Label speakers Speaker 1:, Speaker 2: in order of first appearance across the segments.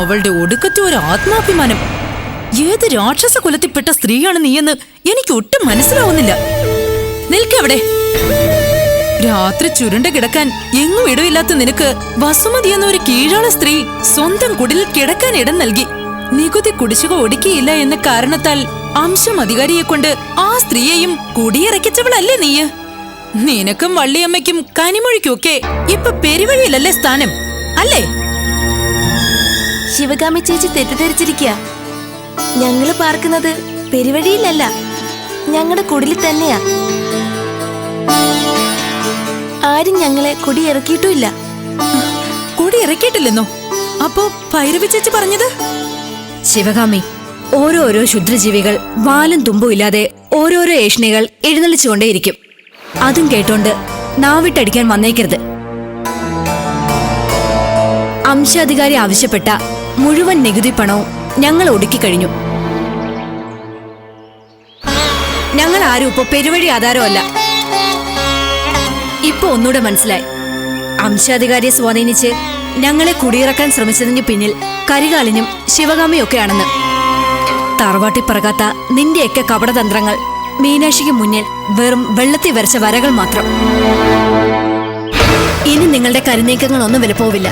Speaker 1: അവളുടെ ഒടുക്കത്തെ ഒരു ആത്മാഭിമാനം. ഏത് രാക്ഷസ കുലത്തിൽപ്പെട്ട സ്ത്രീയാണ് നീയെന്ന് എനിക്ക് ഒട്ടും മനസ്സിലാവുന്നില്ല. നിൽക്കവിടെ. രാത്രി ചുരുണ്ട കിടക്കാൻ എങ്ങും ഇടമില്ലാത്ത നിനക്ക് വസുമതി എന്ന ഒരു കീഴാള സ്ത്രീ സ്വന്തം കുടിലിൽ കിടക്കാൻ ഇടം നൽകി. നികുതി കുടിശ്ശിക ഒടുക്കിയില്ല എന്ന കാരണത്താൽ അംശം അധികാരിയെ കൊണ്ട് ആ സ്ത്രീയെയും കുടിയിറക്കിച്ചവളല്ലേ നീയ്? നിനക്കും വള്ളിയമ്മയ്ക്കും കനിമൊഴിക്കുമൊക്കെ ഇപ്പൊ പെരുവഴിയിലല്ലേ സ്ഥാനം, അല്ലേ?
Speaker 2: ശിവകാമി ചേച്ചി തെറ്റിദ്ധരിച്ചിരിക്കുക. ഞങ്ങള് പാർക്കുന്നത് പെരുവഴിയിലല്ല, ഞങ്ങളുടെ കുടിലിൽ തന്നെയാ. ആരും ഞങ്ങളെ കുടിയിറക്കിയിട്ടുമില്ല.
Speaker 1: കുടിയിറക്കിയിട്ടില്ലെന്നോ? അപ്പോ ഭൈരവി ചേച്ചി പറഞ്ഞത്?
Speaker 3: ശിവകാമി, ഓരോരോ ക്ഷുദ്രജീവികൾ വാലും തുമ്പും ഇല്ലാതെ ഓരോരോ ഏഷണികൾ എഴുന്നള്ളിച്ചുകൊണ്ടേയിരിക്കും. അതും കേട്ടോണ്ട് നാവിട്ടടിക്കാൻ വന്നേക്കരുത്. അംശാധികാരി ആവശ്യപ്പെട്ട മുഴുവൻ നികുതി പണവും ഞങ്ങൾ ഒടുക്കിക്കഴിഞ്ഞു. ഞങ്ങൾ ആരും ഇപ്പൊ പെരുവഴി ആധാരമല്ല. ഇപ്പൊ ഒന്നുകൂടെ മനസ്സിലായി. അംശാധികാരിയെ സ്വാധീനിച്ച് ഞങ്ങളെ കുടിയിറക്കാൻ ശ്രമിച്ചതിന് പിന്നിൽ കരികാലിനും ശിവകാമിയൊക്കെയാണെന്ന്. തറവാട്ടി പറകാത്ത നിന്റെയൊക്കെ കപടതന്ത്രങ്ങൾ മീനാക്ഷിക്ക് മുന്നിൽ വെറും വെള്ളത്തിൽ വരച്ച വരകൾ മാത്രം. ഇനി നിങ്ങളുടെ കരുനീക്കങ്ങളൊന്നും വിലപ്പോവില്ല.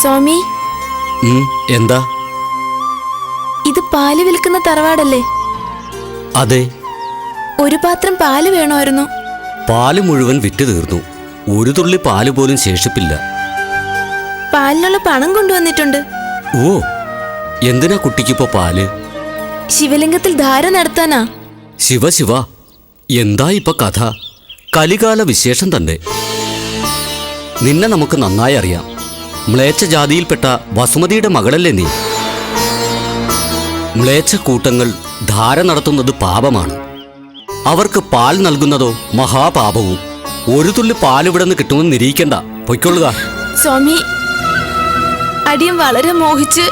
Speaker 2: സ്വാമി,
Speaker 4: എന്താ?
Speaker 2: ഇത് പാല് വിൽക്കുന്ന തറവാടല്ലേ?
Speaker 4: അതെ.
Speaker 2: ഒരു പാത്രം പാല് വേണമായിരുന്നു.
Speaker 4: പാല് മുഴുവൻ വിറ്റ് തീർന്നു. ഒരു തുള്ളി പാല് പോലും ശേഷിപ്പില്ല.
Speaker 2: പാലിനുള്ള പണം കൊണ്ടുവന്നിട്ടുണ്ട്.
Speaker 4: ഓ, എന്തിനാ കുട്ടിക്കിപ്പോ പാല്?
Speaker 2: ശിവലിംഗത്തിൽ ധാര നടത്താനാ.
Speaker 4: ശിവ ശിവ, എന്താ ഇപ്പൊ കഥ? കലികാല വിശേഷം തന്നെ. നിന്നെ നമുക്ക് നന്നായി അറിയാം. മ്ലേച്ഛ ജാതിയിൽപ്പെട്ട വസുമതിയുടെ മകളല്ലേ നീ? മ്ലേച്ഛ കൂട്ടങ്ങൾ ധാര നടത്തുന്നത് പാപമാണ്. അവർക്ക് പാൽ നൽകുന്നതോ മഹാപാപവും. ഒരു തുള്ളി പാൽ ഇവിടെ നിന്ന് കിട്ടുമെന്ന് നിരീക്കണ്ട. പൊയ്ക്കൊള്ളുക.
Speaker 2: സ്വാമി, അടിയൻ വളരെ മോഹിച്ച്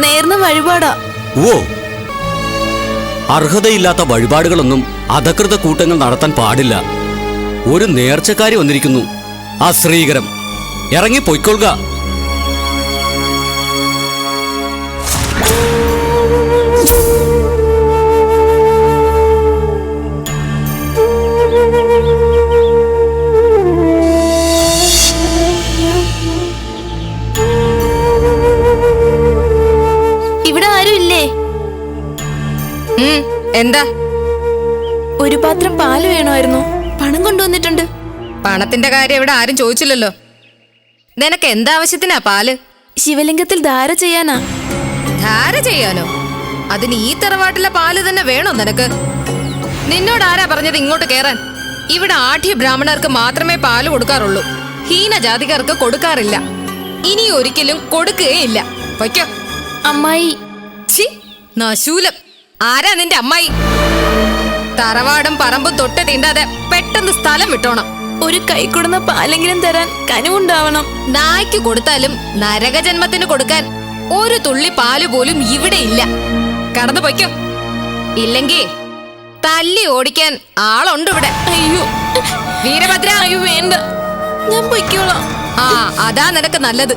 Speaker 2: നേർന്ന വഴിപാടാ.
Speaker 4: ഓ, അർഹതയില്ലാത്ത വഴിപാടുകളൊന്നും അധകൃത കൂട്ടങ്ങൾ നടത്താൻ പാടില്ല. ഒരു നേർച്ചക്കാരി വന്നിരിക്കുന്നു. അശ്രീകരം. ഇറങ്ങി പൊയ്ക്കൊള്ളുക.
Speaker 2: ഇവിടെ ആരും ഇല്ലേ?
Speaker 5: എന്താ?
Speaker 2: ഒരു പാത്രം പാല് വേണമായിരുന്നു. പണം കൊണ്ടുവന്നിട്ടുണ്ട്.
Speaker 5: പണത്തിന്റെ കാര്യം ഇവിടെ ആരും ചോദിച്ചില്ലല്ലോ. നിനക്ക് എന്താവശ്യത്തിനാ പാല്?
Speaker 2: ശിവലിംഗത്തിൽ ധാര ചെയ്യാനാ.
Speaker 5: ധാര ചെയ്യാനോ? അതിന് ഈ തറവാട്ടിലെ പാല് തന്നെ വേണോ നിനക്ക്? നിന്നോട് ആരാ പറഞ്ഞത് ഇങ്ങോട്ട് കേറാൻ? ഇവിടെ ആഢ്യ ബ്രാഹ്മണർക്ക് മാത്രമേ പാല് കൊടുക്കാറുള്ളൂ. ഹീനജാതിക്കാർക്ക് കൊടുക്കാറില്ല. ഇനി ഒരിക്കലും കൊടുക്കുകയില്ല. പൊയ്ക്കോ.
Speaker 2: അമ്മായി.
Speaker 5: നശൂലം. ആരാ നിന്റെ അമ്മായി? തറവാടും പറമ്പും തൊട്ട് തീണ്ടാതെ പെട്ടെന്ന് സ്ഥലം വിട്ടോണം.
Speaker 2: ഒരു കൈക്കൊടുന്ന പാലെങ്കിലും തരാൻ കനിവുണ്ടാവണം.
Speaker 5: നായ്ക്ക് കൊടുത്താലും നരകജന്മത്തിന് കൊടുക്കാൻ ഒരു തുള്ളി പാല് പോലും ഇവിടെ ഇല്ല. കടന്നു പൊയ്ക്കോ. ഇല്ലെങ്കി തല്ലി ഓടിക്കാൻ ആളുണ്ട് ഇവിടെ.
Speaker 2: അയ്യോ
Speaker 5: വീരഭദ്ര.
Speaker 2: അയ്യോ വേണ്ട, ഞാൻ പൊയ്ക്കോളാം.
Speaker 5: ആ, അതാ നിനക്ക് നല്ലത്.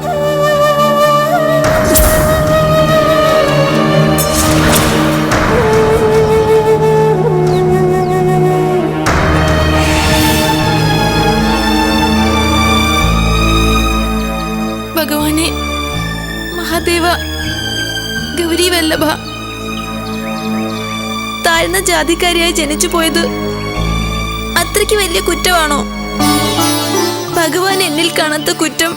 Speaker 2: ഭഗവാനെ, മഹാദേവ, ഗൗരി വല്ലഭ, താഴ്ന്ന ജാതിക്കാരിയായി ജനിച്ചു പോയത് അത്രയ്ക്ക് വലിയ കുറ്റമാണോ? ഭഗവാൻ എന്നിൽ കാണാത്ത കുറ്റം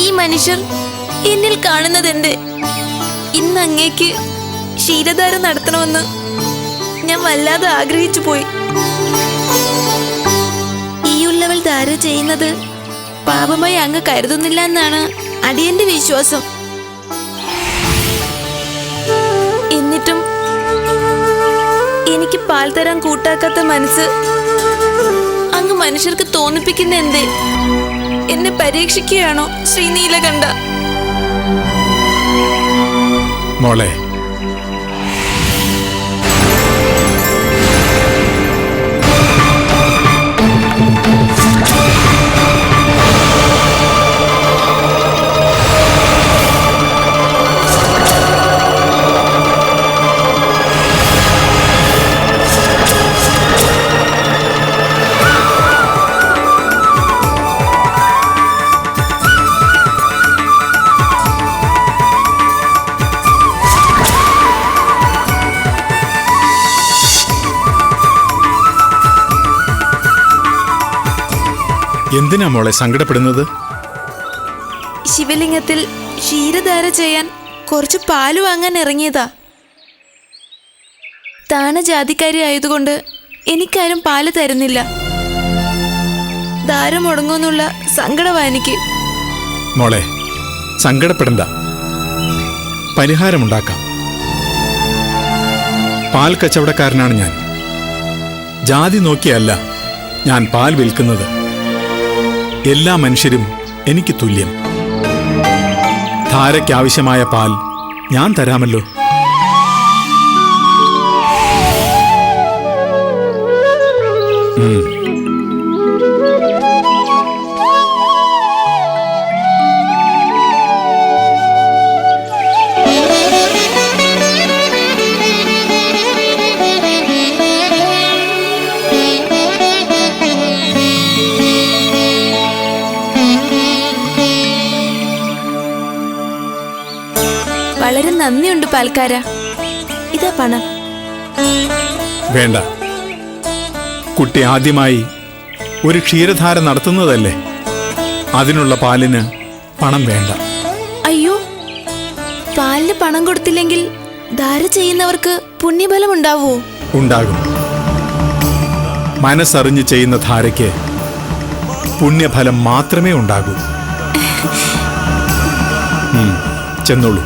Speaker 2: ഈ മനുഷ്യർ എന്നിൽ കാണുന്നതെന്തേ? ഇന്ന് അങ്ങേക്ക് ക്ഷീരധാര നടത്തണമെന്ന് ഞാൻ വല്ലാതെ ആഗ്രഹിച്ചു പോയി. ഈയുള്ളവൾ ധാര ചെയ്യുന്നത് പാപമായി അങ്ങ് കരുതുന്നില്ല എന്നാണ് അടിയന്റെ വിശ്വാസം. എനിക്ക് പാൽ തരാൻ കൂട്ടാക്കാത്ത മനസ്സ് അങ്ങ് മനുഷ്യർക്ക് തോന്നിപ്പിക്കുന്ന എന്തേ? എന്നെ പരീക്ഷിക്കുകയാണോ ശ്രീനീലകണ്ഠ?
Speaker 6: മോളെ, എന്തിനാ മോളെ സങ്കടപ്പെടുന്നത്?
Speaker 2: ശിവലിംഗത്തിൽ ക്ഷീരധാര ചെയ്യാൻ കുറച്ച് പാല് വാങ്ങാൻ ഇറങ്ങിയതാ. താണ ജാതിക്കാരി ആയതുകൊണ്ട് എനിക്കാരും പാല് തരുന്നില്ല. ധാര മുടങ്ങുന്നുള്ള സങ്കടമാ എനിക്ക്.
Speaker 6: മോളെ, സങ്കടപ്പെടണ്ട, പരിഹാരമുണ്ടാക്കാം. പാൽ കച്ചവടക്കാരനാണ് ഞാൻ. ജാതി നോക്കിയല്ല ഞാൻ പാൽ വിൽക്കുന്നത്. എല്ലാ മനുഷ്യരും എനിക്ക് തുല്യം. ധാരയ്ക്കാവശ്യമായ പാൽ ഞാൻ തരാമല്ലോ.
Speaker 2: വളരെ നന്ദിയുണ്ട് പാൽക്കാര. ഇതാ പണം.
Speaker 6: വേണ്ട, കുട്ടി ആദ്യമായി ഒരു ക്ഷീരധാര നടത്തുന്നതല്ലേ. അതിനുള്ള പാലിന് പണം വേണ്ട.
Speaker 2: അയ്യോ, പാലിന് പണം കൊടുത്തില്ലെങ്കിൽ ധാര ചെയ്യുന്നവർക്ക് പുണ്യഫലം ഉണ്ടാവോ?
Speaker 6: ഉണ്ടാകും. മനസ്സറിഞ്ഞ് ചെയ്യുന്ന ധാരയ്ക്ക് പുണ്യഫലം മാത്രമേ ഉണ്ടാകൂ. ചെന്നോളൂ.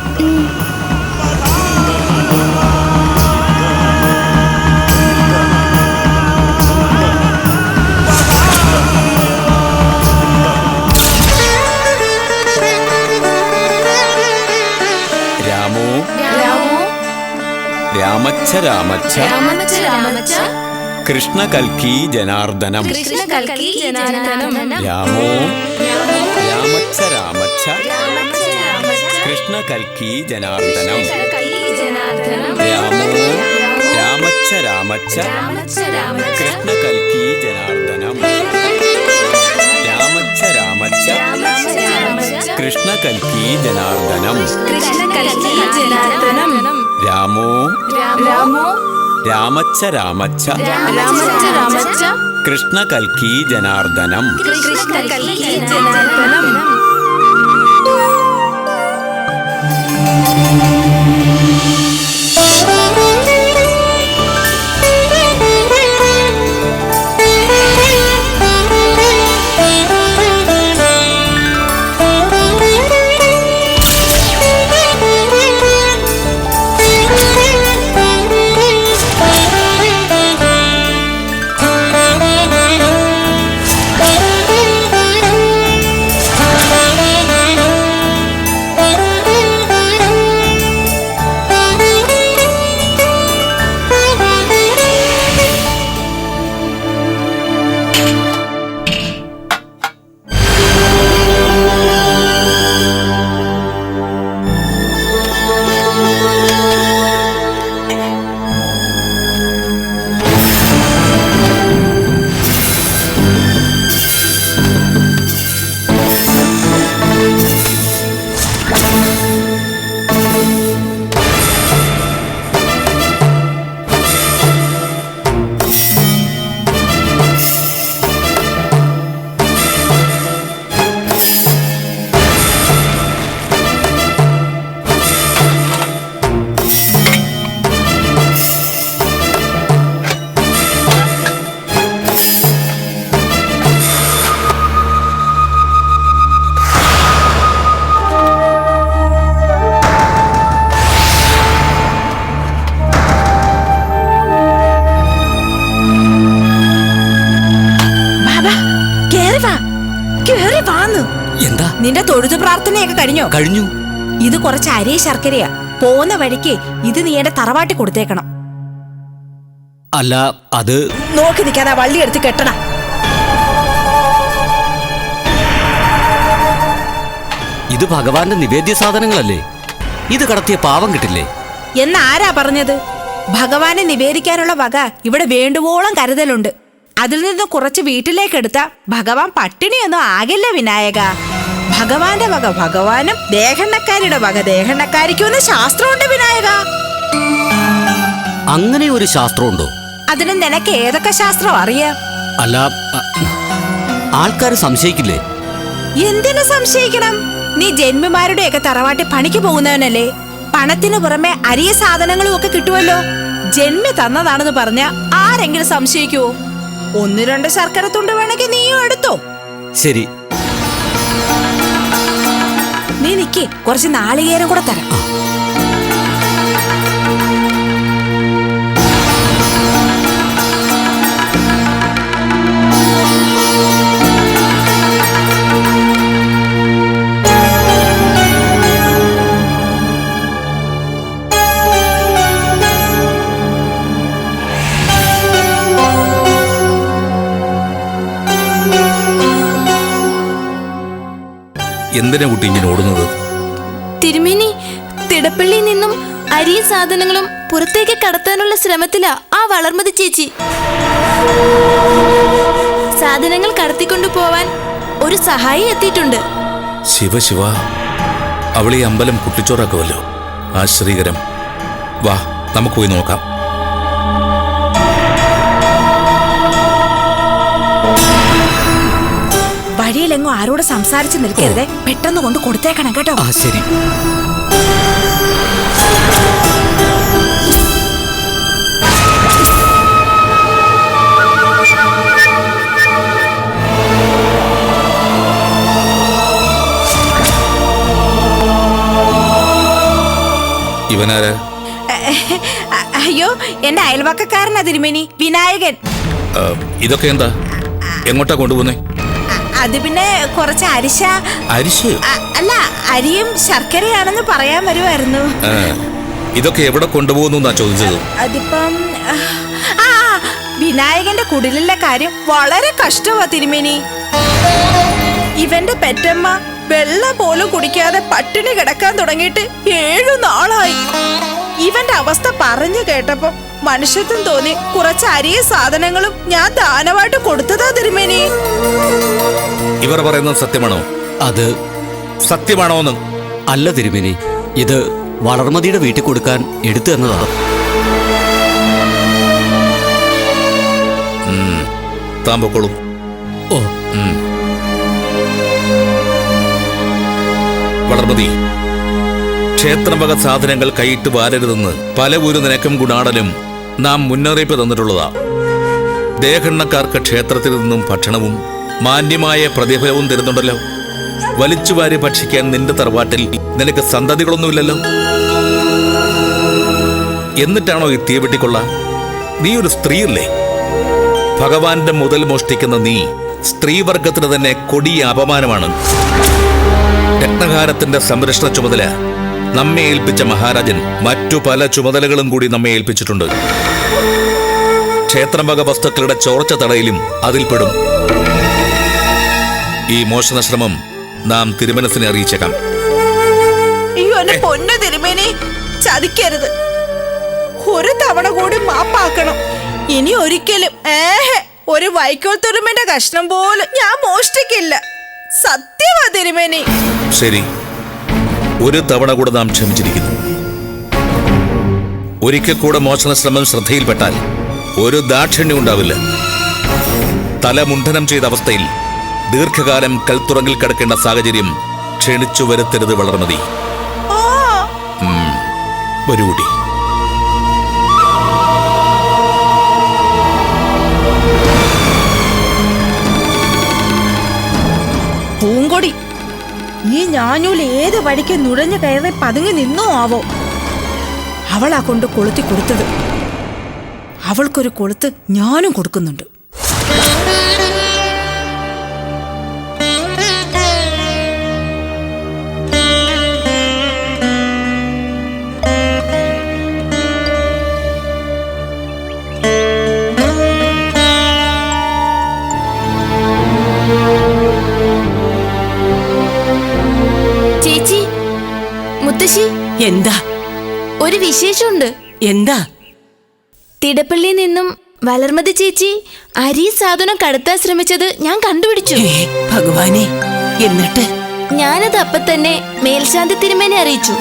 Speaker 7: രാമച്ഛ രാമച്ഛ കൃഷ്ണ കൽക്കി ജനാർദ്ദനം. രാമോ രാമച്ഛ രാമച്ഛ കൃഷ്ണ കൽക്കി ജനാർദ്ദനം. രാമോ രാമച്ഛ രാമച്ഛ കൃഷ്ണ കൽക്കി ജനാർദ്ദനം. രാമച്ഛ രാമച്ഛ കൃഷ്ണ കൽക്കി ജനാർദ്ദനം. രാമോ രാമച്ഛ രാമച്ഛ കൃഷ്ണ കൽക്കി ജനാർദ്ദനം.
Speaker 8: കേറി വാന്ന്.
Speaker 4: എന്താ?
Speaker 8: നിന്റെ തൊഴുതു പ്രാർത്ഥനയൊക്കെ കഴിഞ്ഞോ?
Speaker 4: കഴിഞ്ഞു.
Speaker 8: ഇത് കുറച്ച് അരി ശർക്കരയാ. പോകുന്ന വഴിക്ക് ഇത് നീ എന്റെ തറവാട്ടി കൊടുത്തേക്കണം.
Speaker 4: അല്ല, അത്
Speaker 8: നോക്കി നിൽക്കാതെ വള്ളി എടുത്ത് കെട്ടണ.
Speaker 4: ഇത് ഭഗവാന്റെ നിവേദ്യ സാധനങ്ങളല്ലേ? ഇത് കടത്തിയ പാവം കിട്ടില്ലേ?
Speaker 8: എന്നാരാ പറഞ്ഞത്? ഭഗവാനെ നിവേദിക്കാനുള്ള വക ഇവിടെ വേണ്ടുവോളം കരുതലുണ്ട്. അതിൽ നിന്ന് കുറച്ച് വീട്ടിലേക്ക് എടുത്ത ഭഗവാൻ പട്ടിണിയൊന്നും ആകില്ല വിനായക. ഭഗവാന്റെ വക ഭഗവാനും ദേഹണ്ണക്കാരുടെ വക ദേഹണ്ണക്കാരിക്കുമെന്ന് ശാസ്ത്രമുണ്ട് വിനായക.
Speaker 4: അങ്ങനെ ഒരു ശാസ്ത്രമുണ്ടോ?
Speaker 8: അതിന് നിനക്ക് ഏതൊക്കെ ശാസ്ത്രം അറിയാം?
Speaker 4: അല്ല, ആൾക്കാർ സംശയിക്കില്ലേ?
Speaker 8: എന്തിനു സംശയിക്കണം? നീ ജന്മിമാരുടെയൊക്കെ തറവാട്ടി പണിക്ക് പോകുന്നവനല്ലേ? പണത്തിന് പുറമെ അരിയ സാധനങ്ങളും ഒക്കെ കിട്ടുമല്ലോ. ജന്മി തന്നതാണെന്ന് പറഞ്ഞ ആരെങ്കിലും സംശയിക്കുവോ? 1-2 ശർക്കര തുണ്ട് വേണമെങ്കിൽ നീയും എടുത്തോ.
Speaker 4: ശരി,
Speaker 8: നീ നിക്ക്, കുറച്ച് നാളികേരം കൂടെ തരാം.
Speaker 9: എന്തിനാ കുട്ടി ഇങ്ങനെ ഓടുന്നത്?
Speaker 2: തിരുമേനി, തിടപ്പള്ളിയിൽ നിന്നും അരിയും സാധനങ്ങളും പുറത്തേക്ക് കടത്താനുള്ള ശ്രമത്തിലാ ആ വളർമതി ചേച്ചി. സാധനങ്ങൾ കടത്തിക്കൊണ്ടു പോവാൻ ഒരു സഹായി എത്തിയിട്ടുണ്ട്.
Speaker 9: ശിവ, അവളീ അമ്പലം കുട്ടിച്ചോറാക്കുമല്ലോ. ആശ്രീകരം. വാ, നമുക്ക് പോയി നോക്കാം.
Speaker 8: വഴിയിലെങ്ങും ആരോട് സംസാരിച്ച് നിൽക്കരുതേ. പെട്ടെന്ന് കൊണ്ട് കൊടുത്തേക്കണം കേട്ടോ.
Speaker 4: ആ ശരി.
Speaker 9: ഇവനാരാ?
Speaker 8: അയ്യോ, എന്റെ അയൽവക്കക്കാരനാ തിരുമേനി, വിനായകൻ.
Speaker 9: ഇതൊക്കെ എന്താ? എങ്ങോട്ടാ കൊണ്ടുപോകുന്നേ?
Speaker 8: അത് പിന്നെ കുറച്ച്
Speaker 9: അരിശ്?
Speaker 8: അല്ല, അരിയും ശർക്കരയാണെന്ന് പറയാൻ വരുമായിരുന്നു.
Speaker 9: ഇതൊക്കെ എവിടെ കൊണ്ടുപോകുന്നു ചോദിച്ചത്?
Speaker 8: അതിപ്പം വിനായകന്റെ കുടിലിലെ കാര്യം വളരെ കഷ്ടമാ തിരുമേനി. ഇവന്റെ പെറ്റമ്മ വെള്ളം പോലും കുടിക്കാതെ പട്ടിണി കിടക്കാൻ തുടങ്ങിയിട്ട് 7 നാളായി. ഇവന്റെ അവസ്ഥ പറഞ്ഞു കേട്ടപ്പോ മനുഷ്യത്വം തോന്നി കുറച്ച് അരിയ സാധനങ്ങളും ഞാൻ ദാനമായിട്ട് കൊടുത്തതാ തിരുമേനി.
Speaker 9: ഇവർ പറയുന്നത് സത്യമാണോ?
Speaker 4: അത്
Speaker 9: സത്യമാണോന്ന്?
Speaker 4: അല്ല തിരുമേനി, ഇത് വളർമതിയുടെ വീട്ടിൽ കൊടുക്കാൻ എടുത്തു തന്നതാണ്.
Speaker 9: താൻ പൊക്കോളൂ.
Speaker 4: ഓ.
Speaker 9: വളർമതി, ക്ഷേത്രം വക സാധനങ്ങൾ കൈയിട്ട് വാരരുതെന്ന് പല ഒരു നിനക്കും ഗുണാടനും നാം മുന്നറിയിപ്പ് തന്നിട്ടുള്ളതാ. ദേഹണ്ണക്കാർക്ക് ക്ഷേത്രത്തിൽ നിന്നും ഭക്ഷണവും മാന്യമായ പ്രതിഫലവും തരുന്നുണ്ടല്ലോ. വലിച്ചുവാരി ഭക്ഷിക്കാൻ നിന്റെ തറവാട്ടിൽ നിനക്ക് സന്തതികളൊന്നുമില്ലല്ലോ. എന്നിട്ടാണോ ഈ തീവെട്ടിക്കൊള്ള? നീ ഒരു സ്ത്രീയല്ലേ? ഭഗവാന്റെ മുതൽ മോഷ്ടിക്കുന്ന നീ സ്ത്രീവർഗത്തിന് തന്നെ കൊടിയ അപമാനമാണ്. രത്നഹാരത്തിന്റെ സംരക്ഷണ ചുമതല നമ്മെ ഏൽപ്പിച്ച മഹാരാജൻ മറ്റു പല ചുമതലകളും കൂടി നമ്മെ ഏൽപ്പിച്ചിട്ടുണ്ട്. ക്ഷേത്രം വക വസ്തുക്കളുടെ ചോർച്ച തടയിലും അതിൽപ്പെടും. ഈ മോഷണ ശ്രമം നാം തിരുമനസിനെ അറിയിച്ചേക്കാം.
Speaker 8: അയ്യോ, എന്റെ പൊന്നു തിരുമേനി, ചതിക്കരുത്. ഒരു തവണ കൂടി മാപ്പാക്കണം. ഇനി ഒരിക്കലും ഒരു വൈക്കോൽ തുരുമ്പിന്റെ കഷ്ണം പോലും ഞാൻ മോഷ്ടിക്കില്ല. സത്യമാ തിരുമേനി.
Speaker 9: ശരി, ഒരു തവണ കൂടെ നാം ക്ഷമിച്ചിരിക്കുന്നു. ഒരിക്കൽ കൂടെ മോഷണ ശ്രമം ശ്രദ്ധയിൽപ്പെട്ടാൽ ഒരു ദാക്ഷിണ്യം ഉണ്ടാവില്ല. തലമുണ്ഡനം ചെയ്ത അവസ്ഥയിൽ ദീർഘകാലം കൽത്തുറങ്ങിൽ കിടക്കേണ്ട സാഹചര്യം ക്ഷണിച്ചു വരുത്തരുത് വളർമതി. ഒരു കൂടി.
Speaker 8: പൂങ്കൊടി, ഈ ഞാഞ്ഞൂൽ ഏത് വഴിക്ക് നുഴഞ്ഞു കയറി പതുങ്ങി നിന്നോ ആവോ. അവളാ കൊണ്ട് കൊളുത്തി കൊടുത്തത്. അവൾക്കൊരു കൊളുത്ത് ഞാനും കൊടുക്കുന്നുണ്ട്.
Speaker 2: മുത്തശ്ശി,
Speaker 8: എന്താ
Speaker 2: ഒരു വിശേഷമുണ്ട്.
Speaker 8: എന്താ?
Speaker 2: തിടപ്പള്ളിയിൽ നിന്നും വളർമതി ചേച്ചി അരി സാധനം കടത്താൻ ശ്രമിച്ചത് ഞാൻ കണ്ടുപിടിച്ചു.
Speaker 8: ഭഗവാനെ, എന്നിട്ട്?
Speaker 2: ഞാനത് അപ്പൊ തന്നെ മേൽശാന്തി തിരുമേനെ അറിയിച്ചു.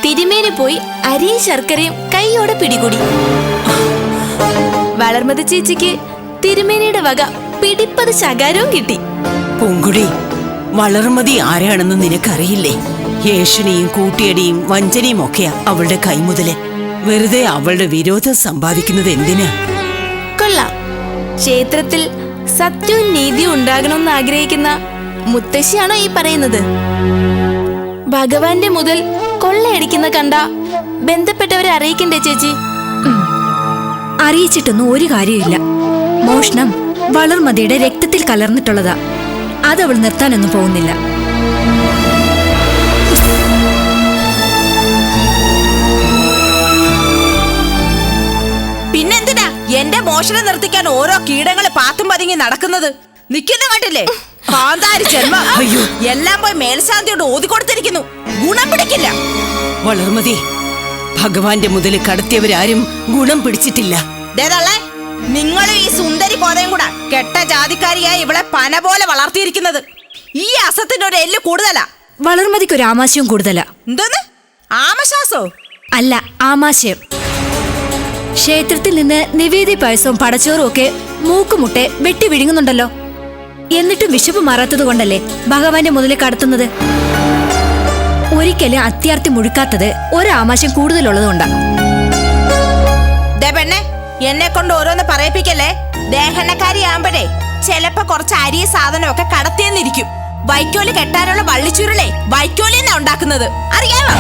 Speaker 2: തിരുമേനി പോയി അരിയും ശർക്കരയും കൈയോടെ പിടികൂടി. വളർമതി ചേച്ചിക്ക് തിരുമേനിയുടെ വക പിടിപ്പത് ശകാരവും കിട്ടി.
Speaker 8: പൂങ്കുടി, വളർമതി ആരാണെന്ന് നിനക്കറിയില്ലേ? ഏഷണിയും കൂട്ടിയടിയും വഞ്ചനയും ഒക്കെയാ അവളുടെ കൈമുതല്. വെറുതെ അവളുടെ വിരോധം സമ്പാദിക്കുന്നത് എന്തിനാ?
Speaker 2: കൊള്ളാം. ക്ഷേത്രത്തിൽ സത്യവും നീതിയും ഉണ്ടാകണമെന്ന് ആഗ്രഹിക്കുന്ന മുത്തശ്ശിയാണോ ഈ പറയുന്നത്? ഭഗവാന്റെ മുതൽ കൊള്ളയടിക്കുന്ന കണ്ട ബന്ധപ്പെട്ടവരെ അറിയിക്കണ്ടേ ചേച്ചി?
Speaker 3: അറിയിച്ചിട്ടൊന്നും ഒരു കാര്യമില്ല. മോഷണം വളർമതിയുടെ രക്തത്തിൽ കലർന്നിട്ടുള്ളതാ. അതവൾ നിർത്താനൊന്നും പോകുന്നില്ല.
Speaker 8: പിന്നെന്തിനാ എന്റെ മോഷണം നിർത്തിക്കാൻ ഓരോ കീടങ്ങളെ പാത്തും പതുങ്ങി നടക്കുന്നത്? നിൽക്കുന്ന കണ്ടില്ലേ? കാന്താരി ജന്മ. അയ്യോ, എല്ലാം പോയി മേൽശാന്തിയോട് ഓതിക്കൊടുത്തിരിക്കുന്നു. ഗുണം പിടിക്കില്ല. വളർമതി, ഭഗവാന്റെ മുതൽ കടത്തിയവരാരും ഗുണം പിടിച്ചിട്ടില്ല. നിങ്ങളും ഈ സുന്ദരി പോതയും കൂടെ കെട്ട ജാതിക്കാരിയായി ഇവളെ പന പോലെ വളർത്തിയിരിക്കുന്നത്. ഈ അസത്തിന്റെ ഒരു എല്ല് കൂടുതലാ.
Speaker 3: വളർമതിക്കൊരു ആമാശയം കൂടുതലാ.
Speaker 8: എന്തോന്ന്? ആമശാസോ?
Speaker 3: അല്ല, ആമാശയം. ക്ഷേത്രത്തിൽ നിന്ന് നിവേദ്യ പായസവും പടച്ചോറും ഒക്കെ മൂക്കുമുട്ടെ വെട്ടി വിഴുങ്ങുന്നുണ്ടല്ലോ. എന്നിട്ടും വിശപ്പ് മാറാത്തത് കൊണ്ടല്ലേ ഭഗവാന്റെ മുതലേ കടത്തുന്നത്. ഒരിക്കലും അത്യാർത്തി മുഴുക്കാത്തത് ഒരാമാശം കൂടുതലുള്ളതുകൊണ്ടാ.
Speaker 8: പെണ്ണെ, എന്നെ കൊണ്ട് ഓരോന്ന് പറയിപ്പിക്കല്ലേ. ദേഹനക്കാരിയാകുമ്പോഴേ ചിലപ്പോ കുറച്ച് അരി സാധനമൊക്കെ കടത്തിയെന്നിരിക്കും. വൈക്കോല് കെട്ടാനുള്ള വള്ളിച്ചുരുളെ വൈക്കോലിന്നാ ഉണ്ടാക്കുന്നത്, അറിയാമോ?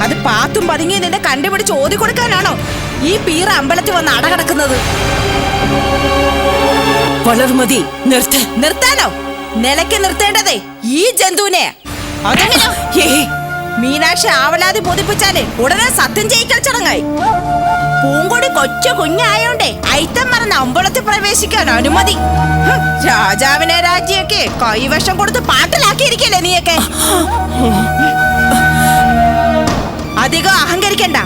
Speaker 8: അത് പാത്തും പതുങ്ങി നിന്നെ കണ്ടുപിടിച്ച് ഓതി കൊടുക്കാനാണോ ഈ പീറ അമ്പലത്തിൽ വന്ന് അടകടക്കുന്നത്? വളർമതി, നിർത്താനോ? നിലയ്ക്ക് നിർത്തേണ്ടതേ ഈ ജന്തുവിനെ. മീനാക്ഷി ആവലാതി ബോധിപ്പിച്ചാലേ ഉടനെ സത്യം ചെയ്യിക്കൽ ചടങ്ങായി. പൂങ്കൊടി കൊച്ചു കുഞ്ഞായോണ്ടേ ഐത്തം മറന്ന് അമ്പലത്തിൽ പ്രവേശിക്കാൻ അനുമതി. രാജാവിനെ രാജ്യൊക്കെ കൈവശം കൊടുത്ത് പാട്ടിലാക്കിയിരിക്കല്ലേ നീയൊക്കെ. അധികം അഹങ്കരിക്കണ്ട.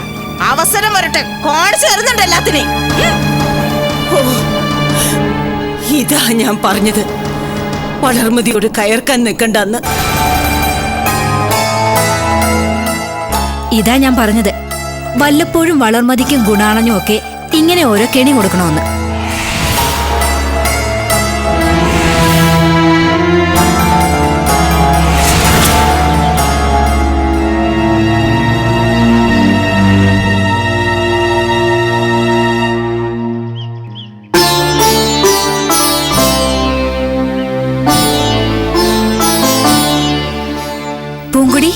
Speaker 8: അവസരം വരട്ടെ, കാണിച്ചു തരുന്നുണ്ട് എല്ലാത്തിനെയും. ഇതാ ഞാൻ പറഞ്ഞത്, വളർമതിയോട് കയർക്കാൻ നിൽക്കണ്ടെന്ന്.
Speaker 3: ഇതാ ഞാൻ പറഞ്ഞത്, വല്ലപ്പോഴും വളർമതിക്കും ഗുണാണനും ഒക്കെ ഇങ്ങനെ ഓരോ കെണി കൊടുക്കണമെന്ന്. പൂങ്കുടി,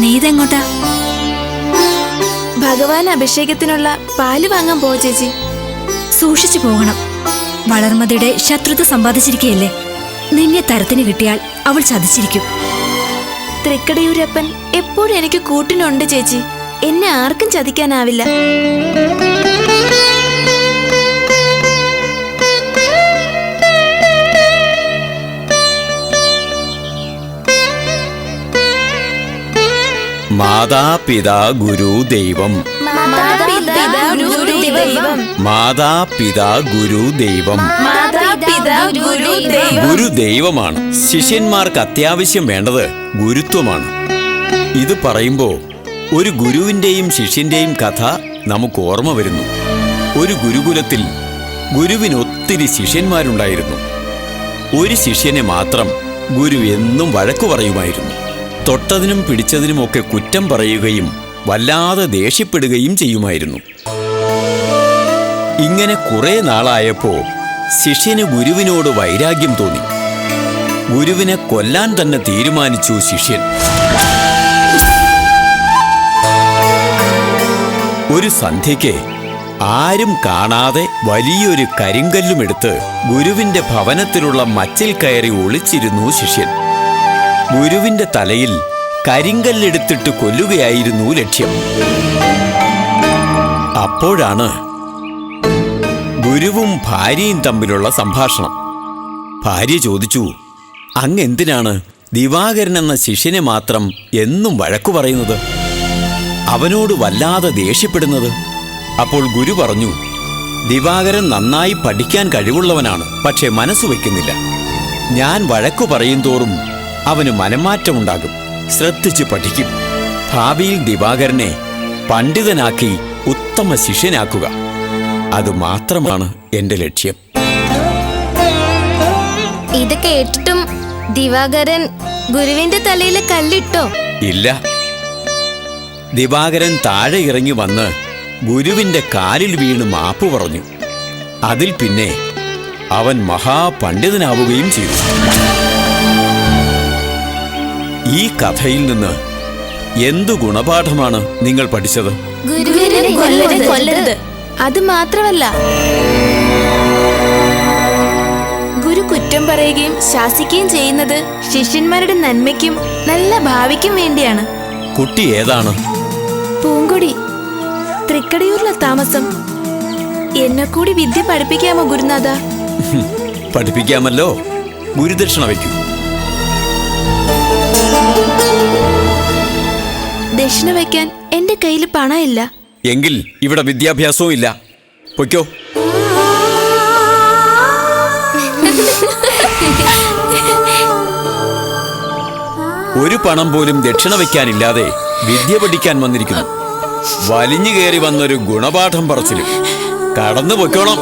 Speaker 3: നീതെങ്ങോട്ടാ?
Speaker 2: ഭഗവാൻ അഭിഷേകത്തിനുള്ള പാല് വാങ്ങാൻ പോ ചേച്ചി.
Speaker 3: സൂക്ഷിച്ചു പോകണം. വളർമതിയുടെ ശത്രുത സമ്പാദിച്ചിരിക്കുകയല്ലേ. നിന്നെ തരത്തിന് കിട്ടിയാൽ അവൾ ചതിച്ചിരിക്കും.
Speaker 2: തൃക്കടയൂരപ്പൻ എപ്പോഴും എനിക്ക് കൂട്ടിനുണ്ട് ചേച്ചി. എന്നെ ആർക്കും ചതിക്കാനാവില്ല.
Speaker 7: മാതാപിതാ ഗുരു ദൈവം. മാതാപിതാ ഗുരു ദൈവം. ഗുരുദൈവമാണ്. ശിഷ്യന്മാർക്ക് അത്യാവശ്യം വേണ്ടത് ഗുരുത്വമാണ്. ഇത് പറയുമ്പോൾ ഒരു ഗുരുവിൻ്റെയും ശിഷ്യന്റെയും കഥ നമുക്ക് ഓർമ്മ വരുന്നു. ഒരു ഗുരുകുലത്തിൽ ഗുരുവിന് ഒത്തിരി ശിഷ്യന്മാരുണ്ടായിരുന്നു. ഒരു ശിഷ്യനെ മാത്രം ഗുരു എന്നും വഴക്കു പറയുമായിരുന്നു. തൊട്ടതിനും പിടിച്ചതിനുമൊക്കെ കുറ്റം പറയുകയും വല്ലാതെ ദേഷ്യപ്പെടുകയും ചെയ്യുമായിരുന്നു. ഇങ്ങനെ കുറെ നാളായപ്പോ ശിഷ്യന് ഗുരുവിനോട് വൈരാഗ്യം തോന്നി. ഗുരുവിനെ കൊല്ലാൻ തന്നെ തീരുമാനിച്ചു ശിഷ്യൻ. ഒരു സന്ധ്യയ്ക്ക് ആരും കാണാതെ വലിയൊരു കരിങ്കല്ലുമെടുത്ത് ഗുരുവിന്റെ ഭവനത്തിലുള്ള മച്ചിൽ കയറി ഒളിച്ചിരുന്നു ശിഷ്യൻ. ഗുരുവിന്റെ തലയിൽ കരിങ്കല്ലെടുത്തിട്ട് കൊല്ലുകയായിരുന്നു ലക്ഷ്യം. അപ്പോഴാണ് ഗുരുവും ഭാര്യയും തമ്മിലുള്ള സംഭാഷണം. ഭാര്യ ചോദിച്ചു, അങ്ങെന്തിനാണ് ദിവാകരൻ എന്ന ശിഷ്യനെ മാത്രം എന്നും വഴക്കു പറയുന്നത്, അവനോട് വല്ലാതെ ദേഷ്യപ്പെടുന്നത്? അപ്പോൾ ഗുരു പറഞ്ഞു, ദിവാകരൻ നന്നായി പഠിക്കാൻ കഴിവുള്ളവനാണ്, പക്ഷെ മനസ്സു വയ്ക്കുന്നില്ല. ഞാൻ വഴക്കു പറയും തോറും അവന് മനംമാറ്റമുണ്ടാകും. ശ്രദ്ധിച്ച് പഠിക്കും. ഭാവിയിൽ ദിവാകരനെ പണ്ഡിതനാക്കി ഉത്തമ ശിഷ്യനാക്കുക. അതുമാത്രമാണ് എന്റെ ലക്ഷ്യം.
Speaker 2: ഇത് കേട്ടിട്ടും ദിവാകരൻ ഗുരുവിന്റെ തലയിൽ കല്ലിട്ടോ?
Speaker 7: ഇല്ല. ദിവാകരൻ താഴെ ഇറങ്ങി വന്ന് ഗുരുവിന്റെ കാലിൽ വീണ് മാപ്പ് പറഞ്ഞു. അതിൽ പിന്നെ അവൻ മഹാപണ്ഡിതനാവുകയും ചെയ്തു. ഈ കഥയിൽ നിന്ന് എന്തു ഗുണപാഠമാണ് നിങ്ങൾ പഠിച്ചത്?
Speaker 2: ഗുരുവിനെ കൊല്ലരുത്. അത് മാത്രമല്ല, ഗുരു കുറ്റം പറയുകയും ശാസിക്കുകയും ചെയ്യുന്നത് ശിഷ്യന്മാരുടെ നന്മയ്ക്കും നല്ല ഭാവിക്കും വേണ്ടിയാണ്.
Speaker 7: കുട്ടി ഏതാണ്?
Speaker 2: പൂങ്കൊടി, തൃക്കടയൂരിലെ താമസം. എന്നെ കൂടി വിദ്യ പഠിപ്പിക്കാമോ ഗുരുനാഥ?
Speaker 7: പഠിപ്പിക്കാമല്ലോ. ഗുരുദക്ഷിണ വയ്ക്കൂ.
Speaker 2: ദക്ഷിണ വയ്ക്കാൻ എന്റെ കയ്യിൽ പണമില്ല.
Speaker 7: എങ്കിൽ ഇവിടെ വിദ്യാഭ്യാസവും ഇല്ല. പൊയ്ക്കോ. ഒരു പണം പോലും ദക്ഷിണ വയ്ക്കാനില്ലാതെ വിദ്യ പഠിക്കാൻ വന്നിരിക്കുന്നു. വലിഞ്ഞു കയറി വന്നൊരു ഗുണപാഠം പറച്ചിലും. കടന്നു പൊയ്ക്കോണം.